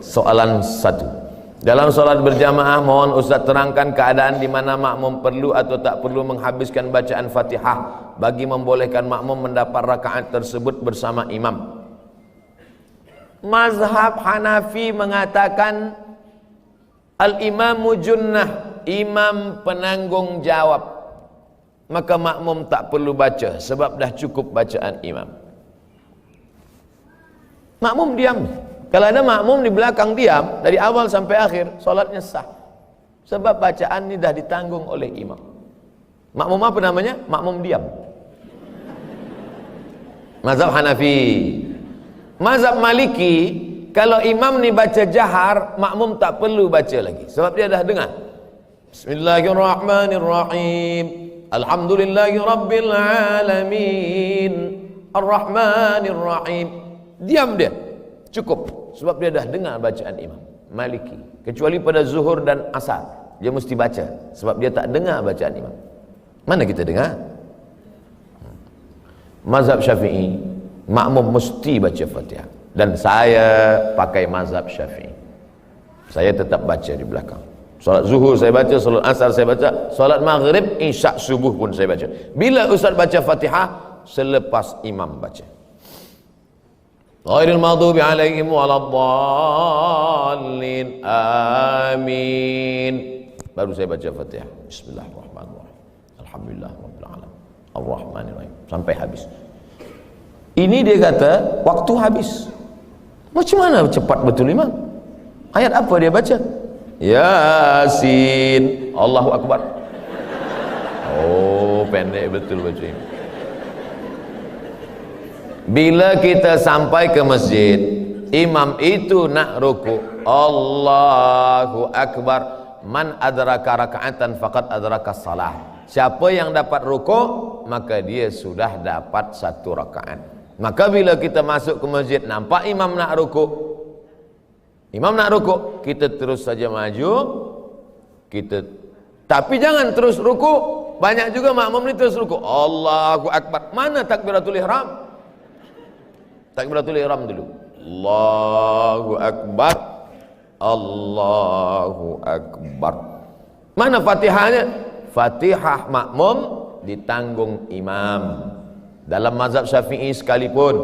Soalan 1. Dalam solat berjamaah, mohon Ustaz terangkan keadaan di mana makmum perlu atau tak perlu menghabiskan bacaan Fatihah bagi membolehkan makmum mendapat rakaat tersebut bersama imam. Mazhab Hanafi mengatakan al-imamu junnah, imam penanggung jawab, maka makmum tak perlu baca sebab dah cukup bacaan imam. Makmum diam. Kalau ada makmum di belakang diam dari awal sampai akhir, solatnya sah. Sebab bacaan ini dah ditanggung oleh imam. Makmum apa namanya? Makmum diam. Mazhab Hanafi. Mazhab Maliki, kalau imam ni baca jahar, makmum tak perlu baca lagi. Sebab dia dah dengar. Bismillahirrahmanirrahim. Alhamdulillahirabbil alamin. Arrahmanirrahim. Diam dia. Cukup. Sebab dia dah dengar bacaan imam. Maliki. Kecuali pada zuhur dan asar, dia mesti baca. Sebab dia tak dengar bacaan imam. Mana kita dengar? Mazhab Syafi'i, makmum mesti baca Fatihah. Dan saya pakai mazhab Syafi'i. Saya tetap baca di belakang. Solat zuhur saya baca, solat asar saya baca, solat maghrib, isyak, subuh pun saya baca. Bila Ustaz baca Fatihah? Selepas imam baca. Ghairil maghdubi alaihim waladdallin. Amin. Baru saya baca Fatihah. Bismillahirrahmanirrahim. Alhamdulillahirabbil alamin. Arrahmanirrahim sampai habis. Ini dia kata waktu habis. Macam mana cepat betul imam? Ayat apa dia baca? Yasin. Allahu Akbar. Oh, pendek betul baca imam. Bila kita sampai ke masjid, imam itu nak ruku, Allahu Akbar. Man adraka raka'atan faqad adraka salah. Siapa yang dapat ruku, maka dia sudah dapat satu rakaat. Maka bila kita masuk ke masjid, nampak imam nak ruku, kita terus saja maju. Tapi jangan terus ruku. Banyak juga makmum ni terus ruku, Allahu Akbar. Mana takbiratul ihram? Takbiratul ihram dulu. Allahu Akbar. Allahu Akbar. Mana Fatihahnya? Fatihah makmum ditanggung imam. Dalam mazhab Syafi'i sekalipun,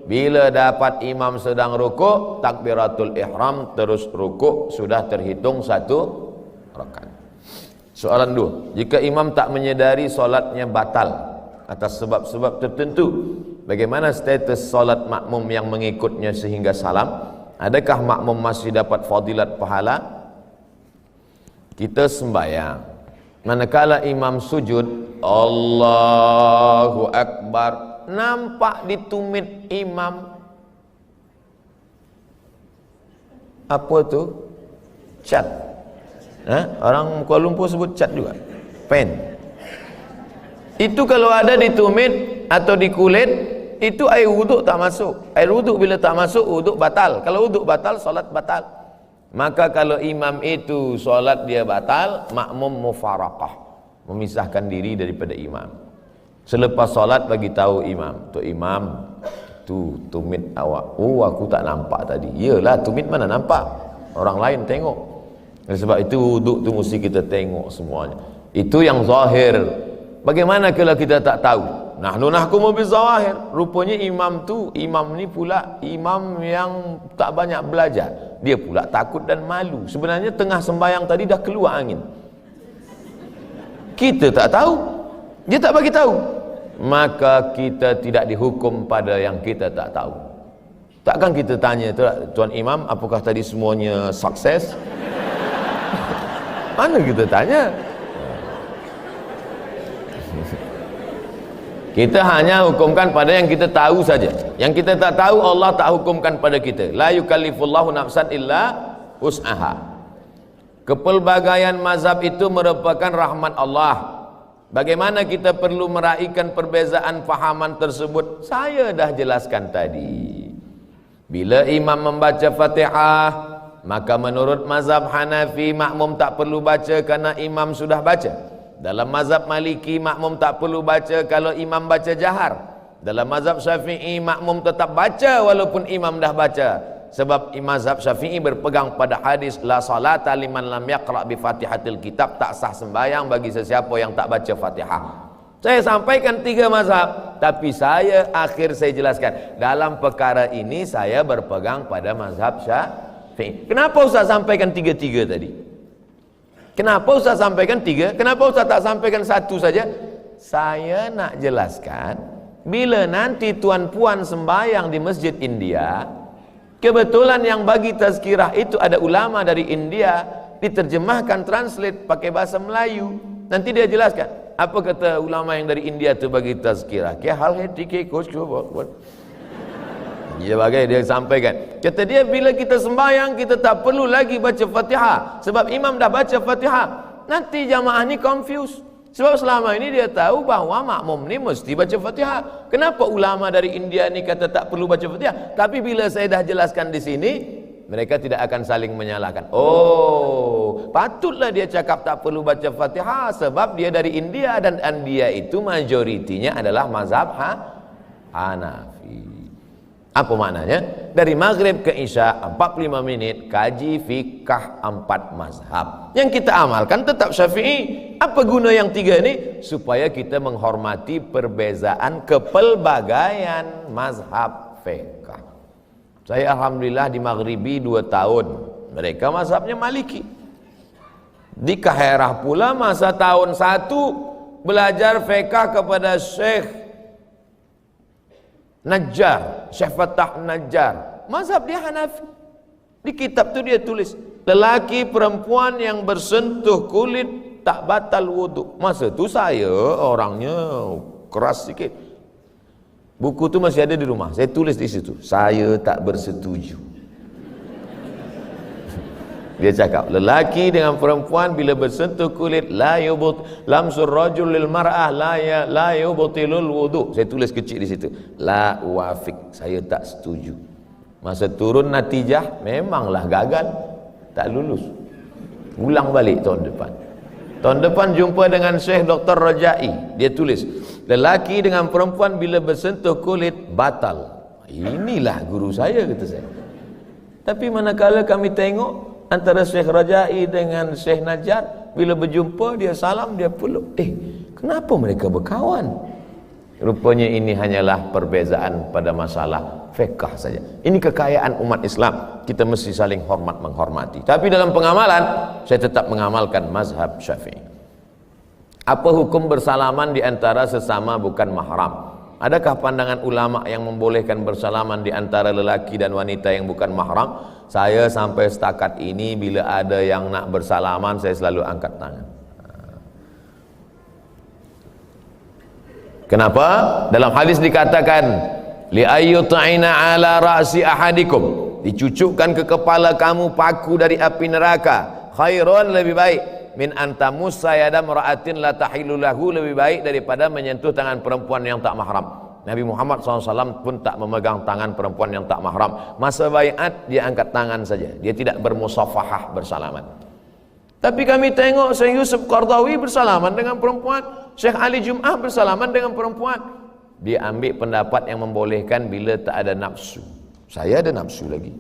bila dapat imam sedang rukuk, takbiratul ihram terus rukuk, sudah terhitung satu rakaat. Soalan 2. Jika imam tak menyedari solatnya batal atas sebab-sebab tertentu, bagaimana status solat makmum yang mengikutnya sehingga salam? Adakah makmum masih dapat fadilat pahala? Kita sembahyang, manakala imam sujud, Allahu Akbar, nampak di tumit imam apa tu? Cat. Orang Kuala Lumpur sebut cat juga, pen. Itu kalau ada di tumit atau di kulit, itu air wuduk tak masuk. Air wuduk bila tak masuk, wuduk batal. Kalau wuduk batal, solat batal. Maka kalau imam itu solat dia batal, makmum mufaraqah, memisahkan diri daripada imam. Selepas solat bagi tahu imam, tu imam, tu tumit awak. Oh, aku tak nampak tadi. Yalah, tumit mana nampak? Orang lain tengok. Sebab itu wuduk tu mesti kita tengok semuanya. Itu yang zahir. Bagaimana kalau kita tak tahu? Nahnu nahkumu bizawahir. Rupanya imam ni pula imam yang tak banyak belajar. Dia pula takut dan malu. Sebenarnya tengah sembahyang tadi dah keluar angin. Kita tak tahu. Dia tak bagi tahu. Maka kita tidak dihukum pada yang kita tak tahu. Takkan kita tanya, Tuan Imam, apakah tadi semuanya sukses? Mana kita tanya? Kita hanya hukumkan pada yang kita tahu saja. Yang kita tak tahu, Allah tak hukumkan pada kita. La yukallifullahu nafsan illa wus'aha. Kepelbagaian mazhab itu merupakan rahmat Allah. Bagaimana kita perlu meraihkan perbezaan fahaman tersebut? Saya dah jelaskan tadi. Bila imam membaca Fatihah, maka menurut mazhab Hanafi, makmum tak perlu baca karena imam sudah baca. Dalam mazhab Maliki, makmum tak perlu baca kalau imam baca jahar. Dalam mazhab Syafi'i, makmum tetap baca walaupun imam dah baca. Sebab mazhab Syafi'i berpegang pada hadis la salata liman lam yaqra bi Fatihatil Kitab, tak sah sembahyang bagi sesiapa yang tak baca Fatihah. Saya sampaikan 3 mazhab, tapi saya jelaskan dalam perkara ini saya berpegang pada mazhab Syafi'i. Kenapa Ustaz sampaikan 3 tadi? Kenapa Ustaz sampaikan 3? Kenapa Ustaz tak sampaikan 1 saja? Saya nak jelaskan, bila nanti tuan-puan sembahyang di masjid India, kebetulan yang bagi tazkirah itu ada ulama dari India, diterjemahkan, translate pakai bahasa Melayu. Nanti dia jelaskan, apa kata ulama yang dari India itu bagi tazkirah. Kya hal hai ठीक है कुछ dia bagai dia sampaikan. Kata dia, bila kita sembahyang kita tak perlu lagi baca Fatihah, sebab imam dah baca Fatihah. Nanti jamaah ni confused. Sebab selama ini dia tahu bahawa makmum ni mesti baca Fatihah. Kenapa ulama dari India ni kata tak perlu baca Fatihah? Tapi bila saya dah jelaskan di sini, mereka tidak akan saling menyalahkan. Oh, patutlah dia cakap tak perlu baca Fatihah, sebab dia dari India, dan India itu majoritinya adalah mazhab Hanafi. Apa maknanya? Dari maghrib ke isya 45 menit kaji fikah 4 mazhab. Yang kita amalkan tetap Syafi'i. Apa guna yang 3 ini? Supaya kita menghormati perbezaan kepelbagaian mazhab fikah. Saya alhamdulillah di Maghribi 2 tahun. Mereka mazhabnya Maliki. Di Kaherah pula masa tahun 1 belajar fikah kepada Syekh Najjar, Syekh Fatah Najjar. Mazhab dia Hanafi. Di kitab tu dia tulis, lelaki perempuan yang bersentuh kulit tak batal wuduk. Masa tu saya orangnya keras sikit. Buku tu masih ada di rumah. Saya tulis di situ, saya tak bersetuju. Dia cakap, lelaki dengan perempuan bila bersentuh kulit lamsur rajul lil mar'ah la yubtilul wudu. Saya tulis kecil di situ, la wafik, saya tak setuju. Masa turun natijah memanglah gagal, tak lulus. Ulang balik tahun depan. Tahun depan jumpa dengan Syekh Dr. Rajai. Dia tulis, lelaki dengan perempuan bila bersentuh kulit batal. Inilah guru saya, kata saya. Tapi manakala kami tengok antara Syekh Rajai dengan Syekh Najjar, bila berjumpa dia salam, dia peluk. Kenapa mereka berkawan? Rupanya ini hanyalah perbezaan pada masalah fiqh saja. Ini kekayaan umat Islam, kita mesti saling hormat menghormati. Tapi dalam pengamalan, saya tetap mengamalkan mazhab Syafi'i. Apa hukum bersalaman di antara sesama bukan mahram? Adakah pandangan ulama yang membolehkan bersalaman di antara lelaki dan wanita yang bukan mahram? Saya sampai setakat ini bila ada yang nak bersalaman, saya selalu angkat tangan. Kenapa? Dalam hadis dikatakan, li ayyuta'ina ala ra'si ahadikum, dicucukkan ke kepala kamu paku dari api neraka, khairun, lebih baik, min antamus sayada mra'atin la tahilu lahu, lebih baik daripada menyentuh tangan perempuan yang tak mahram. Nabi Muhammad SAW pun tak memegang tangan perempuan yang tak mahram. Masa baiat dia angkat tangan saja, dia tidak bermusafahah, bersalaman. Tapi kami tengok Syekh Yusuf Qardawi bersalaman dengan perempuan, Syekh Ali Jum'ah bersalaman dengan perempuan. Dia ambil pendapat yang membolehkan bila tak ada nafsu. Saya ada nafsu lagi.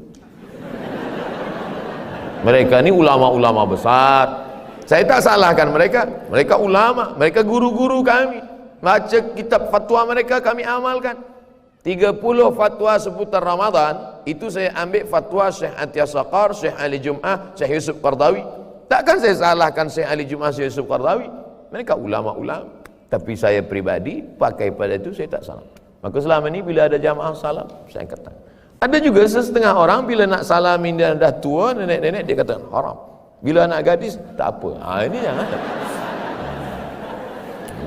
Mereka ni ulama-ulama besar. Saya tak salahkan mereka. Mereka ulama, mereka guru-guru kami. Baca kitab fatwa mereka kami amalkan. 30 fatwa seputar Ramadan itu saya ambil fatwa Syekh Atiyah Saqar, Syekh Ali Jum'ah, Syekh Yusuf Qardawi. Takkan saya salahkan Syekh Ali Jum'ah, Syekh Yusuf Qardawi. Mereka ulama-ulama. Tapi saya pribadi pakai pada itu, saya tak salah. Maka selama ini bila ada jamaah salam, saya angkat tangan. Ada juga setengah orang bila nak salamin dia dah tua, nenek-nenek, dia kata haram. Bila anak gadis, tak apa. Ini jangan.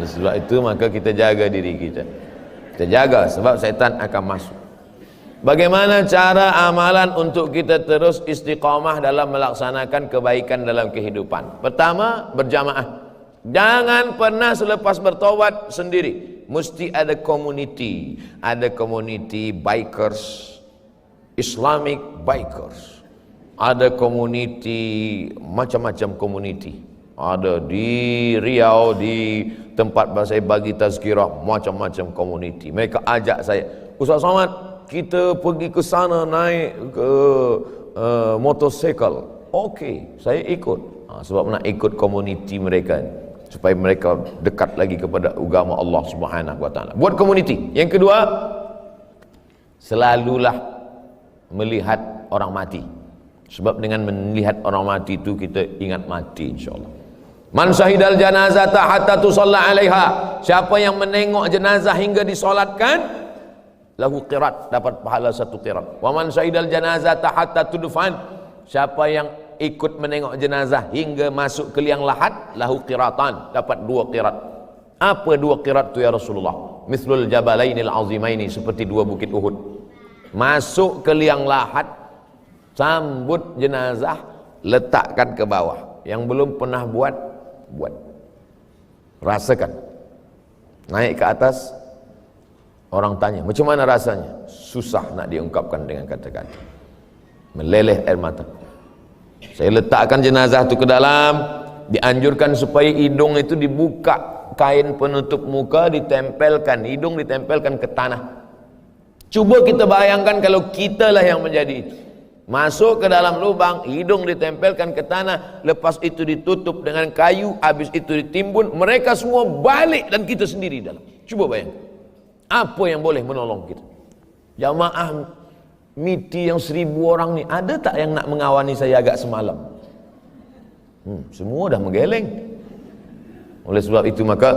Sebab itu maka kita jaga diri kita. Kita jaga, sebab syaitan akan masuk. Bagaimana cara amalan untuk kita terus istiqamah dalam melaksanakan kebaikan dalam kehidupan? Pertama, berjamaah. Jangan pernah selepas bertaubat sendiri. Mesti ada community. Ada community bikers, Islamic bikers. Ada community, macam-macam community. Ada di Riau, di tempat saya bagi tazkirah, macam-macam community. Mereka ajak saya, Ustaz Somad, kita pergi ke sana naik ke motosikal. Okey, saya ikut. Sebab nak ikut komuniti mereka supaya mereka dekat lagi kepada agama Allah Subhanahu wa taala. Buat komuniti. Yang kedua, selalulah melihat orang mati. Sebab dengan melihat orang mati itu kita ingat mati insya-Allah. Man syahidal janazata hatta tusalla 'alaiha. Siapa yang menengok jenazah hingga disolatkan, lahu qirat, dapat pahala 1 qirat. Wa man syahidal janazata hatta tudfan. Siapa yang ikut menengok jenazah hingga masuk ke liang lahat, lahu qiratan, dapat 2 qirat. Apa 2 qirat tu ya Rasulullah? Mithlul jabalainil azimaini, seperti 2 bukit Uhud. Masuk ke liang lahat, sambut jenazah, letakkan ke bawah. Yang belum pernah buat, rasakan. Naik ke atas, orang tanya, macam mana rasanya? Susah nak diungkapkan dengan kata-kata. Meleleh air mata. Saya letakkan jenazah itu ke dalam, dianjurkan supaya hidung itu dibuka, kain penutup muka ditempelkan, hidung ditempelkan ke tanah. Coba kita bayangkan kalau kitalah yang menjadi itu. Masuk ke dalam lubang, hidung ditempelkan ke tanah, lepas itu ditutup dengan kayu, habis itu ditimbun, mereka semua balik dan kita sendiri dalam. Coba bayangkan. Apa yang boleh menolong kita? Jamaah miti yang 1000 orang ni, ada tak yang nak mengawani saya agak semalam? Semua dah menggeleng. Oleh sebab itu maka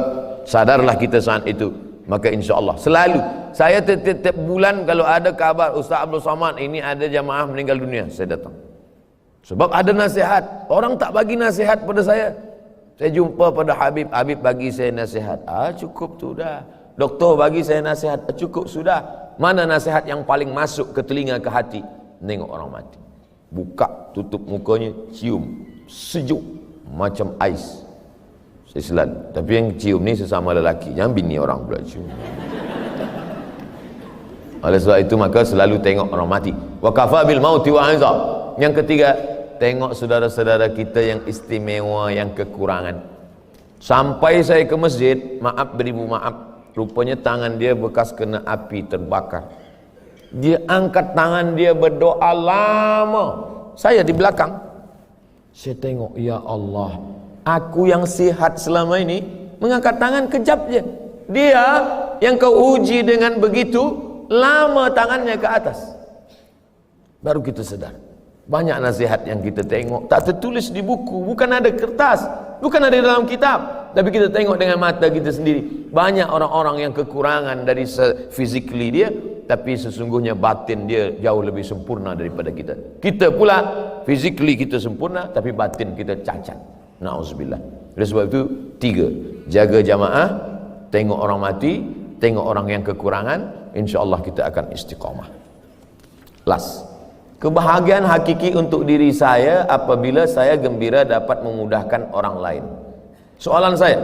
sadarlah kita saat itu. Maka insya-Allah selalu saya tiap bulan kalau ada kabar Ustaz Abdul Somad ini ada jamaah meninggal dunia, saya datang. Sebab ada nasihat. Orang tak bagi nasihat pada saya. Saya jumpa pada Habib bagi saya nasihat. Cukup tu dah. Doktor bagi saya nasihat. Cukup sudah. Mana nasihat yang paling masuk ke telinga, ke hati? Nengok orang mati. Buka, tutup mukanya, cium. Sejuk. Macam ais. Saya selalu. Tapi yang cium ni sesama lelaki. Jangan bini orang pula cium. Oleh sebab itu maka selalu tengok orang mati. Wa kafa bil mauti wa azab. Yang ketiga, tengok saudara-saudara kita yang istimewa, yang kekurangan. Sampai saya ke masjid, maaf beribu maaf, rupanya tangan dia bekas kena api terbakar. Dia angkat tangan dia berdoa lama. Saya di belakang. Saya tengok, ya Allah, aku yang sihat selama ini mengangkat tangan kejap je. Dia yang kau uji dengan begitu lama tangannya ke atas. Baru kita sadar. Banyak nasihat yang kita tengok tak tertulis di buku, bukan ada kertas, bukan ada dalam kitab, tapi kita tengok dengan mata kita sendiri. Banyak orang-orang yang kekurangan dari physically dia, tapi sesungguhnya batin dia jauh lebih sempurna daripada kita. Kita pula physically kita sempurna, tapi batin kita cacat. Na'udzubillah. Oleh sebab itu 3, jaga jamaah, tengok orang mati, tengok orang yang kekurangan, insya-Allah kita akan istiqamah. Last, kebahagiaan hakiki untuk diri saya apabila saya gembira dapat memudahkan orang lain. Soalan saya,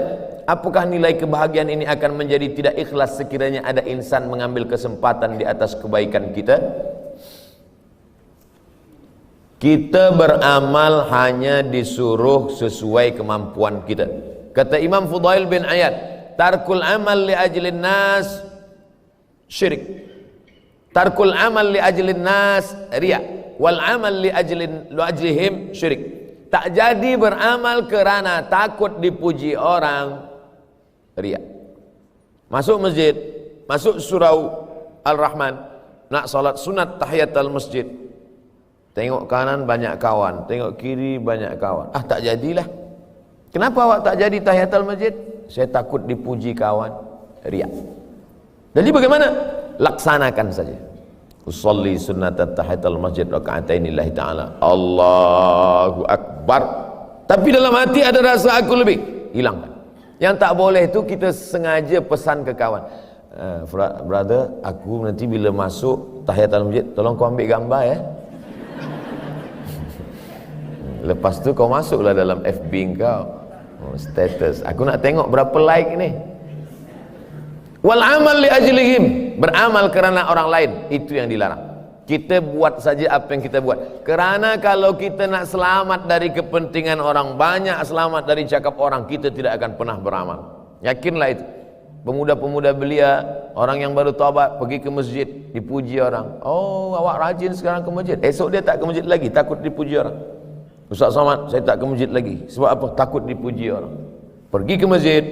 apakah nilai kebahagiaan ini akan menjadi tidak ikhlas sekiranya ada insan mengambil kesempatan di atas kebaikan kita? Kita beramal hanya disuruh sesuai kemampuan kita. Kata Imam Fudail bin Iyad, tarkul amal li ajlin nas syirik, tarkul amal li ajlin nas riya, wal amal li ajlihim syirik. Tak jadi beramal kerana takut dipuji orang, riya. Masuk masjid, masuk surau Al-Rahman, nak salat sunat tahiyatul masjid, tengok kanan banyak kawan, tengok kiri banyak kawan. Tak jadilah. Kenapa awak tak jadi tahiyatul masjid? Saya takut dipuji kawan, riya. Jadi bagaimana? Laksanakan saja. Usolli sunnat tahiyatul masjid raka'atain lillahi ta'ala. Allahu Akbar. Tapi dalam hati ada rasa aku lebih. Hilangkan. Yang tak boleh itu kita sengaja pesan ke kawan. Brother, aku nanti bila masuk tahiyatul masjid, tolong kau ambil gambar ya. Lepas tu kau masuklah dalam FB kau. Status. Aku nak tengok berapa like ni. Wal amal li ajlihim, beramal kerana orang lain, itu yang dilarang. Kita buat saja apa yang kita buat. Kerana kalau kita nak selamat dari kepentingan orang banyak, selamat dari cakap orang, kita tidak akan pernah beramal. Yakinlah itu. Pemuda-pemuda belia, orang yang baru taubat pergi ke masjid, dipuji orang. Oh, awak rajin sekarang ke masjid. Esok dia tak ke masjid lagi, takut dipuji orang. Ustaz Somad, saya tak ke masjid lagi. Sebab apa? Takut dipuji orang. Pergi ke masjid,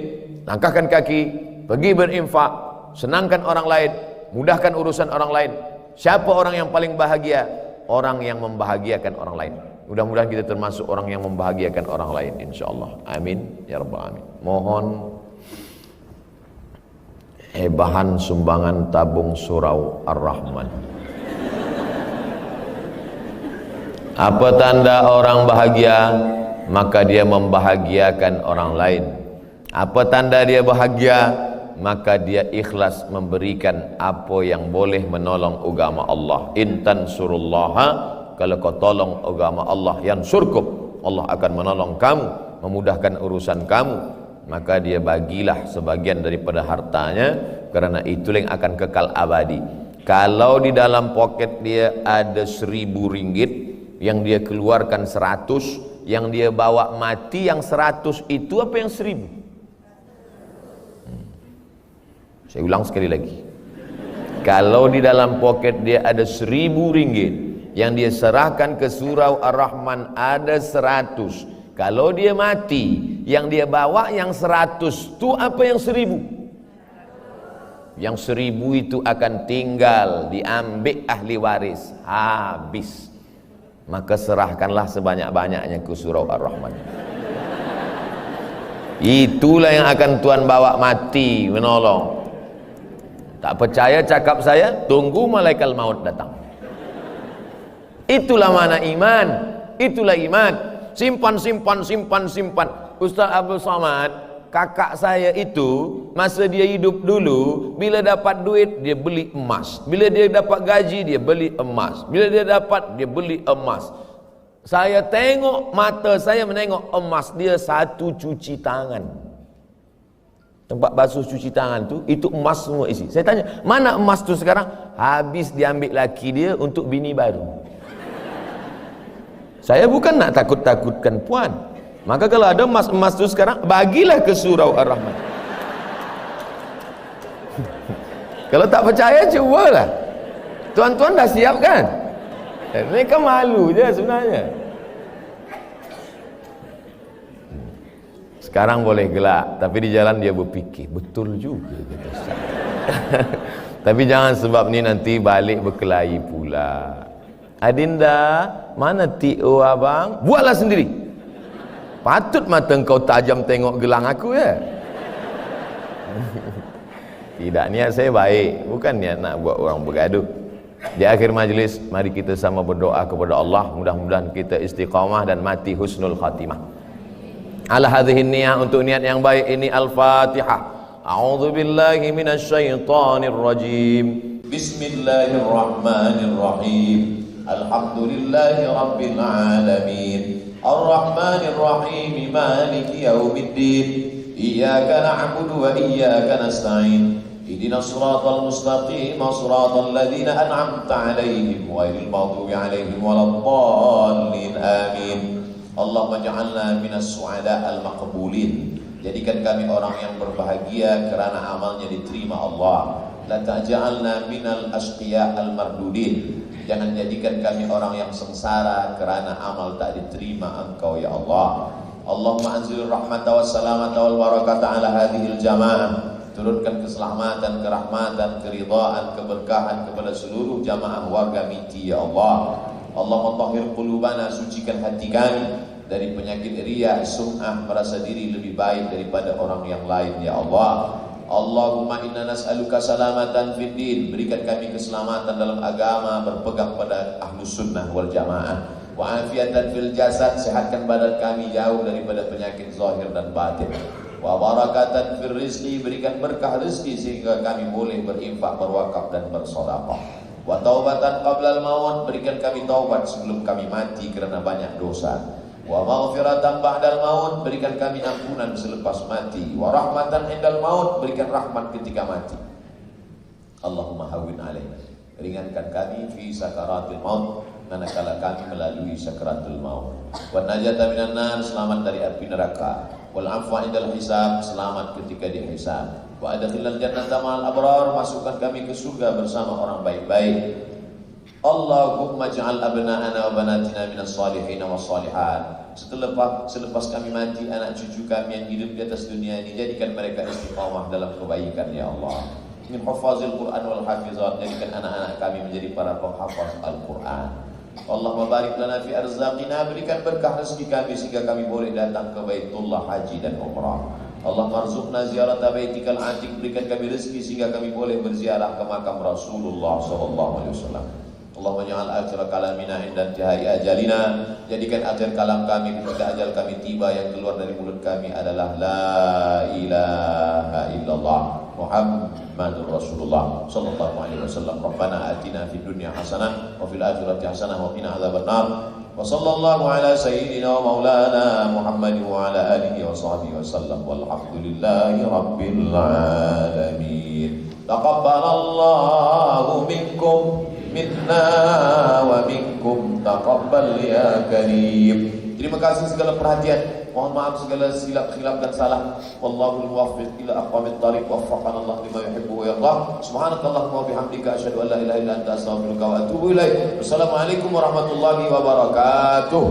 langkahkan kaki, pergi berinfak, senangkan orang lain, mudahkan urusan orang lain. Siapa orang yang paling bahagia? Orang yang membahagiakan orang lain. Mudah-mudahan kita termasuk orang yang membahagiakan orang lain, insyaallah. Amin ya rabbal alamin. Mohon bahan sumbangan tabung surau Ar-Rahman. Apa tanda orang bahagia? Maka dia membahagiakan orang lain. Apa tanda dia bahagia? Maka dia ikhlas memberikan apa yang boleh menolong agama Allah. In tansurullaha, kalau kau tolong agama Allah, yansurkum, Allah akan menolong kamu, memudahkan urusan kamu. Maka dia bagilah sebagian daripada hartanya, kerana itulah yang akan kekal abadi. Kalau di dalam poket dia ada 1.000 ringgit, yang dia keluarkan 100, yang dia bawa mati yang 100 itu apa yang 1.000? Saya ulang sekali lagi. Kalau di dalam poket dia ada 1.000 ringgit, yang dia serahkan ke surau Ar-Rahman ada 100. Kalau dia mati, yang dia bawa yang 100 itu apa yang 1.000? Yang 1.000 itu akan tinggal, diambil ahli waris, habis. Maka serahkanlah sebanyak-banyaknya ke surau Ar-Rahman. Itulah yang akan Tuhan bawa mati, menolong. Tak percaya cakap saya? Tunggu malaikat maut datang. Itulah mana iman. Itulah iman. Simpan. Ustaz Abdul Somad, kakak saya itu masa dia hidup dulu, bila dapat duit dia beli emas, bila dia dapat gaji dia beli emas, bila dia dapat dia beli emas. Saya tengok, mata saya menengok emas dia satu cuci tangan. Tempat basuh cuci tangan tu, itu emas semua isi. Saya tanya, mana emas tu sekarang? Habis diambil laki dia untuk bini baru. Saya bukan nak takut-takutkan puan. Maka kalau ada emas-emas tu sekarang, bagilah ke surau Ar-Rahman. Kalau tak percaya, cubalah. Tuan-tuan dah siap kan? Mereka malu je sebenarnya. Sekarang boleh gelak, tapi di jalan dia berfikir, betul juga kata Ustaz. Tapi jangan sebab ni nanti balik berkelahi pula. Adinda, mana T.O. abang? Buatlah sendiri. Patut mata engkau tajam tengok gelang aku ya. Tidak, niat saya baik, bukan niat nak buat orang bergaduh. Di akhir majlis, mari kita sama berdoa kepada Allah, mudah-mudahan kita istiqamah dan mati husnul khatimah. Ala hadhihi niyah, untuk niat yang baik ini. Al-Fatihah. A'udzu billahi minasyaitonir rajim. Bismillahirrahmanirrahim. Alhamdulillahi rabbil alamin. Ar-Rahmanir Rahim. Maliki yaumiddin. Iyyaka na'budu wa iyyaka nasta'in. Ihdinas siratal mustaqim, siratal ladzina an'amta 'alaihim ghairil maghdubi 'alaihim waladdallin. Amin. Allahumma ja'alna minas su'ada al-maqbulin. Jadikan kami orang yang berbahagia kerana amalnya diterima Allah. La ta'ja'alna minal asqiya al-mardudin. Jangan jadikan kami orang yang sengsara kerana amal tak diterima Engkau ya Allah. Allahumma anzil rahmata was salamata wal barakata ala hadhil jamaah. Turunkan keselamatan, kerahmatan, keridhaan, keberkahan kepada seluruh jamaah warga Miti ya Allah. Allahumma tahhir qulubana, sucikan hati kami dari penyakit riya, sum'ah, merasa diri lebih baik daripada orang yang lain ya Allah. Allahumma inna nas'aluka salamatan fid din, berikan kami keselamatan dalam agama, berpegang pada ahlus sunnah wal jamaah. Wa afiatan fil jasad, sehatkan badan kami jauh daripada penyakit zahir dan batin. Wa barakatan fil rizqi, berikan berkah rezeki sehingga kami boleh berinfak, berwakaf dan bersedekah. Wa taubatan qablal maut, berikan kami taubat sebelum kami mati kerana banyak dosa. Wa maghfiratan ba'dal maut, berikan kami ampunan selepas mati. Wa rahmatan indal maut, berikan rahmat ketika mati. Allahumma hawwin alaina, ringankan kami fi sakaratil maut, manakala kami melalui sakaratul maut. Wa najata minan nar, selamat dari api neraka. Wal afwa indal hisab, selamat ketika dihisab. Wa adkhilnal jannata ma'al abrar, masukkan kami ke surga bersama orang baik-baik. Allahumma ij'al abna'ana wa banatina minas salihin was salihat. Selepas kami mati, anak cucu kami yang hidup di atas dunia ini, jadikan mereka istiqamah dalam kebaikan ya Allah. Min hafazil Quran wal hafizat, jadikan anak-anak kami menjadi para penghafaz Al-Quran. Allahumma barik lana fi arzaqina, berikan berkah rezeki kami sehingga kami boleh datang ke Baitullah haji dan umrah. Allahumma arzuqna ziyarata baitikal atiq, berikan kami rezeki sehingga kami boleh berziarah ke makam Rasulullah sallallahu alaihi wasallam. Allahumma ja'al akhir kalamina inda intihai ajalina, jadikan akhir kalam kami ketika ajal kami tiba, yang keluar dari mulut kami adalah la ilaha illallah Muhammadur Rasulullah sallallahu alaihi wasallam. Rabbana atina fid dunya hasanah wa fil akhirati hasanah wa qina adzabannar. Wa sallallahu ala sayyidina wa maulana Muhammadin wa ala alihi wa sahbihi wasallam. Walhamdulillahi rabbil alamin. Taqabbalallahu minkum minna wa minkum taqabbal ya karim. Terima kasih segala perhatian. Mohon maaf segala silap-silap dan salah. Wallahul muwaffiq ila aqwamit thariq. Waffaqana Allah lima yuhibbu wa yardah. Subhanakallahumma wa bihamdika asyhadu an la ilaha illa anta astaghfiruka wa atubu ilaik. Wassalamualaikum warahmatullahi wabarakatuh.